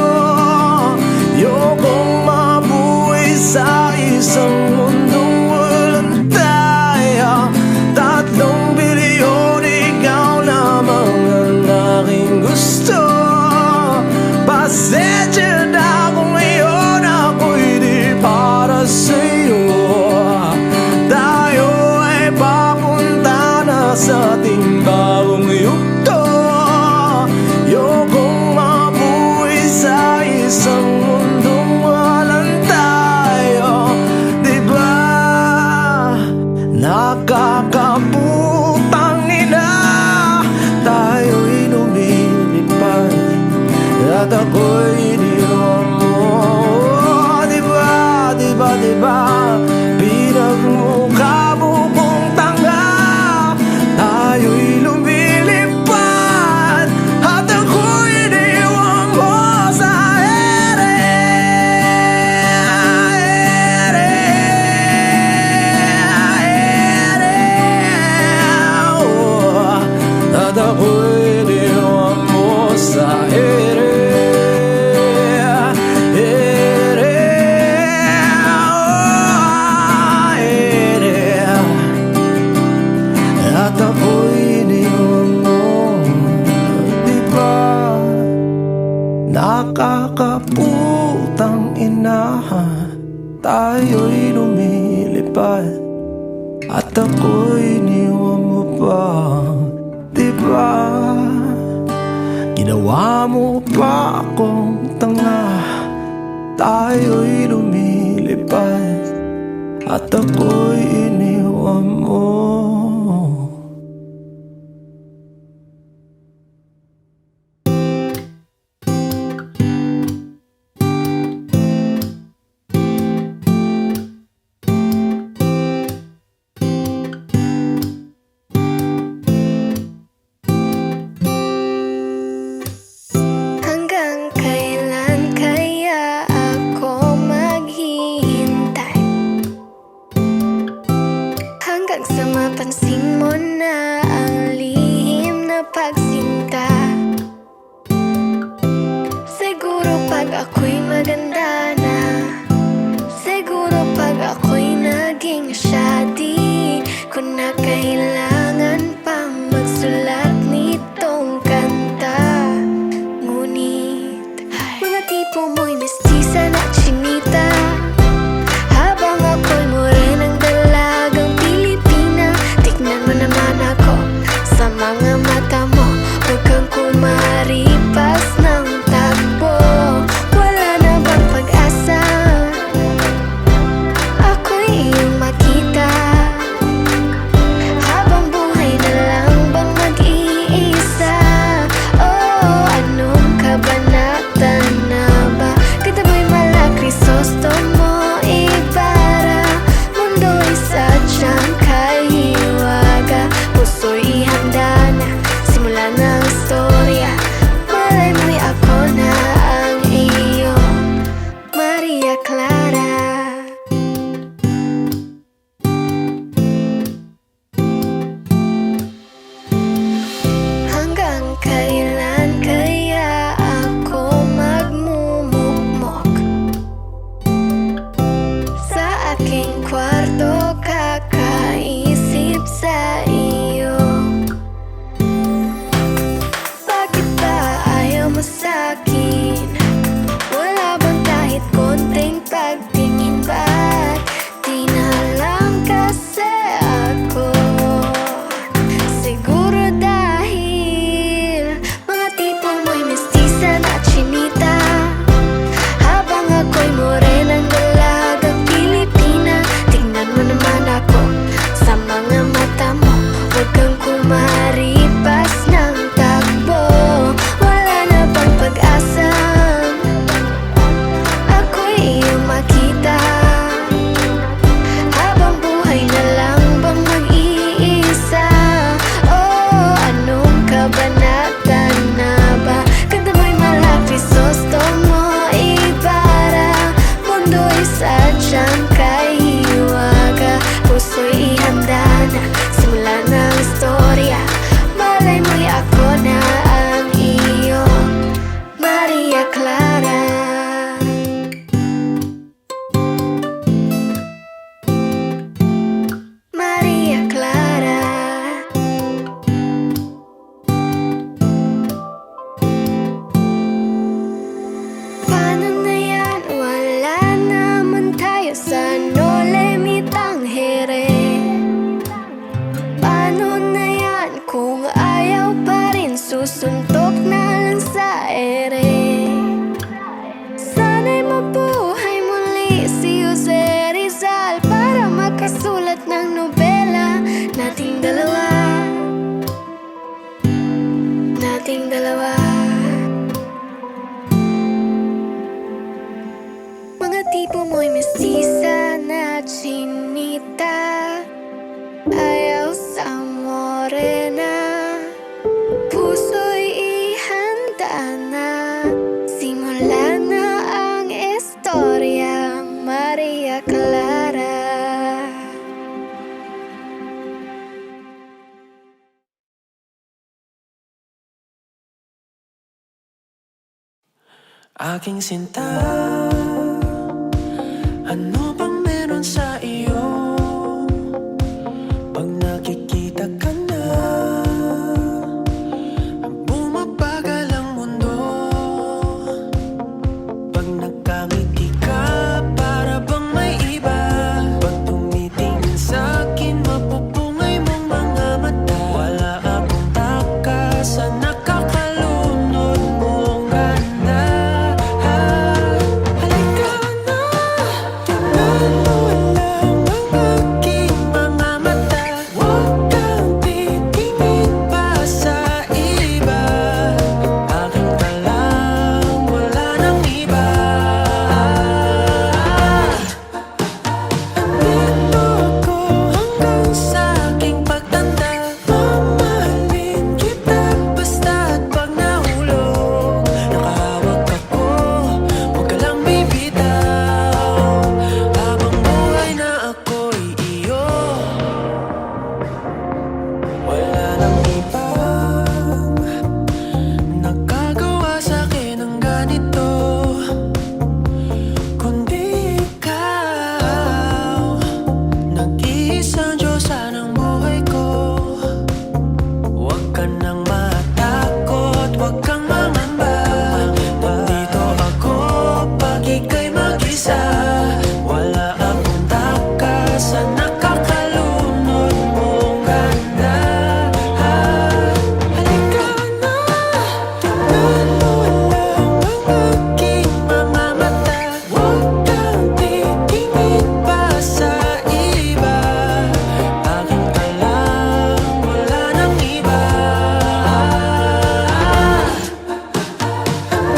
Ayokong mabuhay sa isang mundong walang tayo. 3 bilyon, ikaw lamang ang aking gusto. Pasensya na kung ngayon ako'y di para sa'yo. Tayo ay papunta na sa ating bagong yugto. Ayokong mabuhay sa isang mundong walang tayo. Di ba nakakaputang ina, tayo'y lumilipad at ako'y iniwan mo. Di ba, di ba, di ba pinagmukha mo kong tanga, tayo'y lumilipad at ako'y iniwan mo sa ere. Oh, at ako'y iniwan mo sa ere. At ako'y iniwan mo. Di ba nakakaputang ina, tayo'y lumilipad at ako'y iniwan mo pa. Di ba ginawa mo pa akong tanga, tayo'y lumilipad at ako'y iniwan mo. Hanggang kailan kaya ako maghihintay? Hanggang sa mapansin mo na ang lihim na pagsinta. Siguro pag ako'y maganda na, siguro pag ako'y naging siya, di ko na kailangan pang magsulat nitong kanta. Ngunit mga tipo mo'y mestiza na chinita, habang ako'y morenang dalagang Pilipina. Tignan mo naman ako sa mga mata mo, huwag kang kumaripas ng takbo. Wala na bang pag-asa? Ako'y iyong makita, habang buhay na lang bang mag-iisa? Oh, anong kabanata na ba? Kataboy mala Crisostomo Ibarra, mundo'y sadyang kahiwaga, puso'y ihanda na, simula ng istorya. Malay mo'y ako na ang iyong Maria Clara. Hanggang kailan kaya ako magmumukmok sa aking kwarto, kakaisip sa iyo? Bakit ba ayaw mo sa'kin? Wala bang kahit konting pagtingin? Ba't di na lang kasi ako? Siguro dahil mga tipo mo'y mestiza na chinita, habang ako'y morenang dalagang Pilipina. Tingnan mo naman ako sa mga mata mo, huwag kang kumaripas ng takbo. Wala na bang pag-asa? Ako'y iyong makita, habang buhay na lang bang mag-iisa? Oh, anong kabanata na ba? Kanta mo'y mala Crisostomo Ibarra, mundo'y sadyang kahiwaga, puso'y ihanda na, simula ng istorya. Malay mo'y ako na ang iyong Maria Clara. Maria Clara. Paano na yan? Wala naman tayo sa Nolemitang here. Paano na yan kung ayaw pa rin? Susuntok na lang sa ere. Sana'y mabuhay muli si Jose Rizal para makasulat ng nobela nating dalawa. Nating dalawa. Mga tipo mo'y mestiza na chinita, ayaw sa morena, puso'y ihanda na, simula na ang istorya. Maria Clara. Aking sinta, ano bang meron sa iyo? Pag nakikita ka na, bumabagal ang mundo. Pag nagkangiti ka, para bang may iba. Pag tumitingin sa'kin, mapupungay mong mga mata. Wala akong takas sa nakakalunod mong ganda. Halika nag-iisang Diyosa ng buhay ko. Huwag ka nang matakot, huwag kang mangamba. Nandito ako pag ika'y mag-isa. Wala akong takas sa nakakalunod mong ganda. Halika na, tingnan mo lang ang aking mga mata. Huwag kang titingin pa sa iba. Akin ka lang, wala nang iba.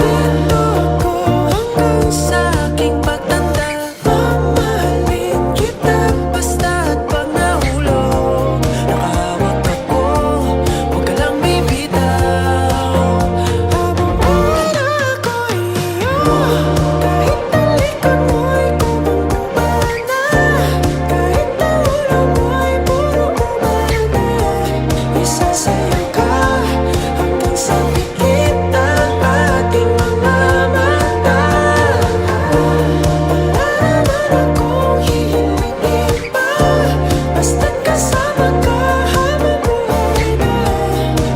Nilo ko hanggang sa aking pagtanda. Mamahalin kita basta't pag nahulog. Nakahawak ako, huwag ka lang bibitaw. Habang buhay ako'y iyo, kahit talikod mo'y kumubana, kahit na ulo mo'y puro umalde. Isasayaw ka hanggang sa pikit ang ating mga mata. Wala naman akong hihilingin pa, basta't kasama ka habang buhay na.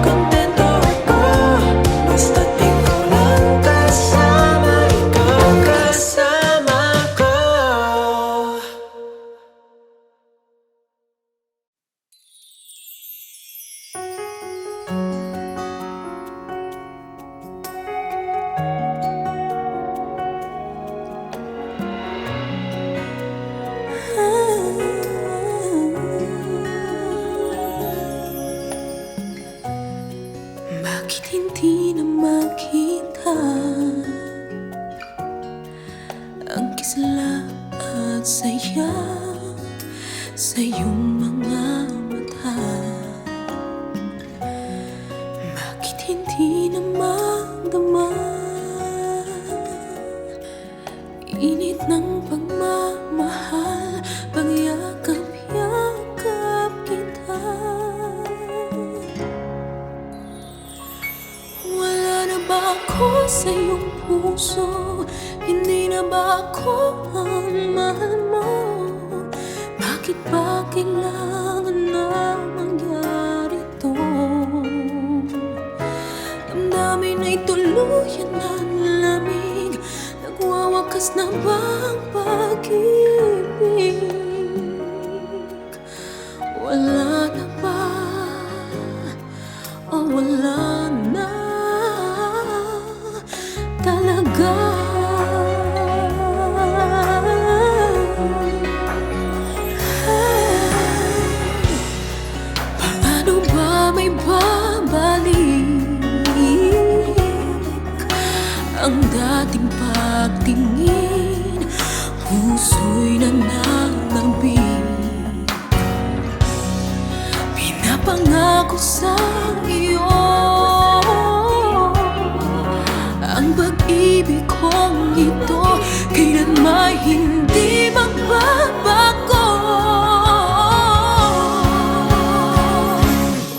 Kontento ako, basta't ikaw lang kasama, ikaw kasama ko. Bakit hindi na makita ang kisla at saya sa iyong mga mata? Bakit hindi na magdama init ng pagmamahal, pagyakap-yakap kita? Wala na ba ako sa iyong puso? Hindi na ba ako ang mahal mo? Bakit ba kailangan na mangyari to? Damdamin ay tuluyan ng lamig. Nagwawakas na ba ang pag-ibig? Wala na ba? O wala na talaga? Paano ba may babalik ang dating pagtingin? Puso'y nananabik, pinapangako sa iyo ang pag-ibig kong ito, kailanman hindi magbabago.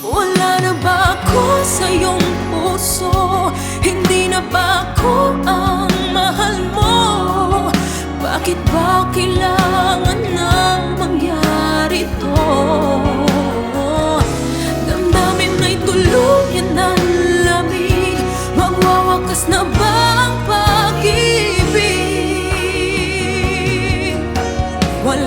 Wala na ba ako sa iyong puso? Hindi na ba ako ang mahal mo? Bakit ba kailangan nang mangyari to? Damdamin ay tuluyan ng lamig. Magwawakas na ba ang pag-ibig? Wala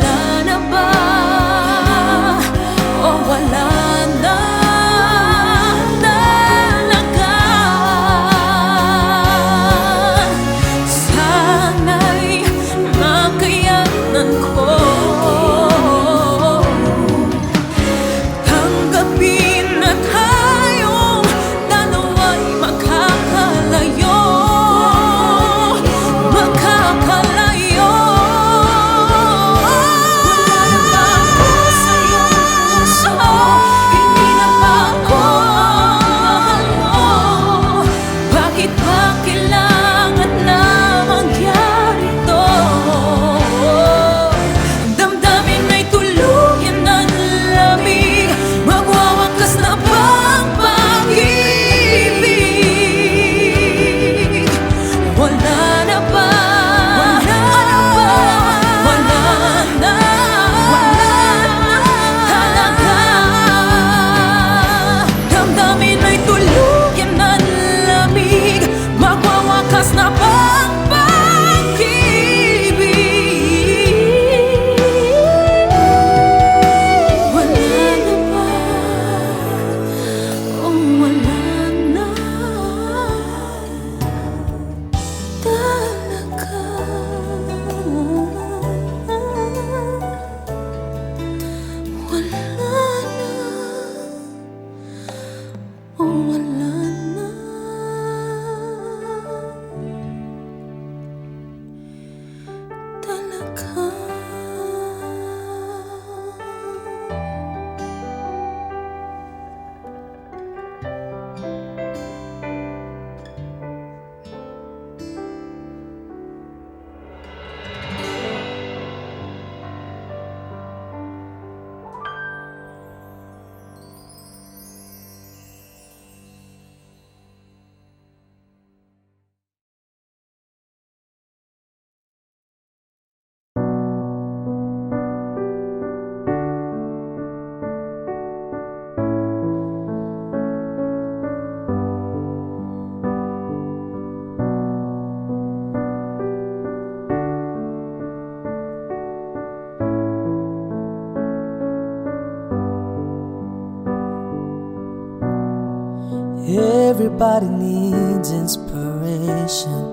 Everybody needs inspiration.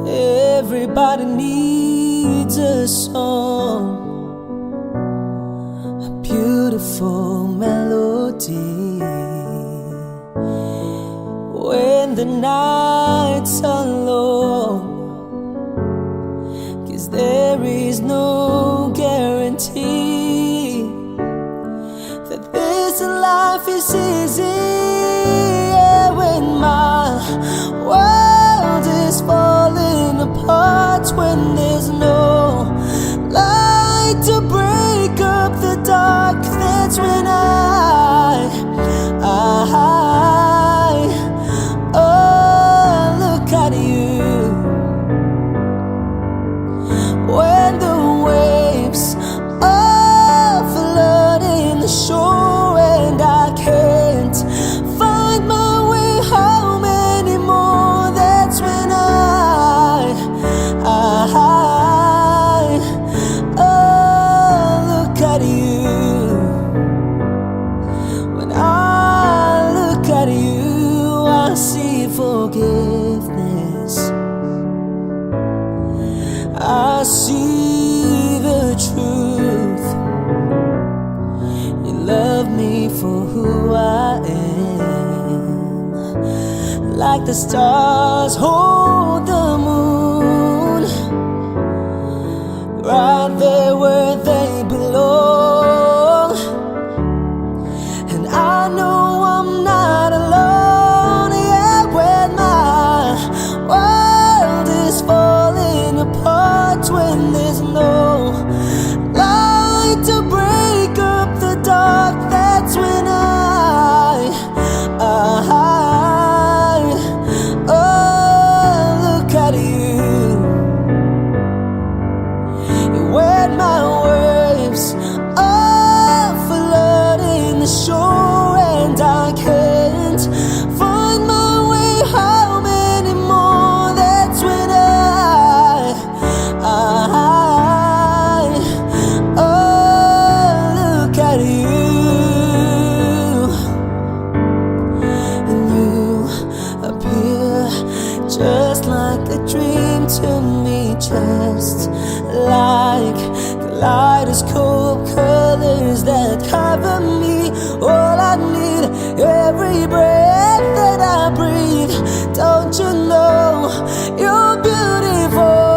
Everybody needs a song, a beautiful melody. When the nights are long, 'cause there is no guarantee that this life is easy. Yeah, when my world is falling apart, when there's no light to break up the dark, that's when oh, look at you. When the waves are flooding the shore and I can't find my way home anymore, that's when oh, look at you. When I look at you, I see forgiveness. I see the truth. You love me for who I am, like the stars hold the moon, right there where they belong. And I know I'm not alone. Yeah, when my world is falling apart, when there's no light to break up the dark, that's when oh, look at you. When my waves are flooding the shore and I can't find my way home anymore, that's when oh, look at you. And you appear just like a dream to me, just like kaleidoscope colors that cover me. All I need, every breath that I breathe. Don't you know you're beautiful?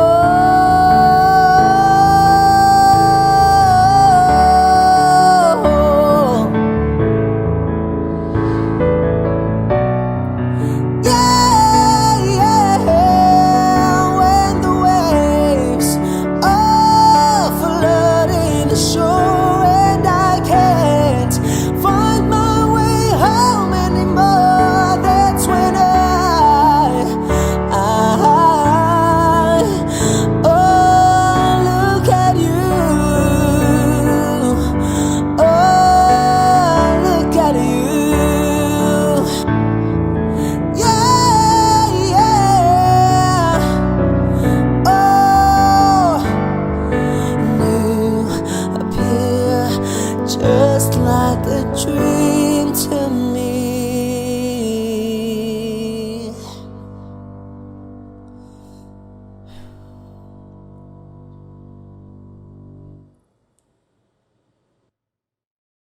Just like a dream.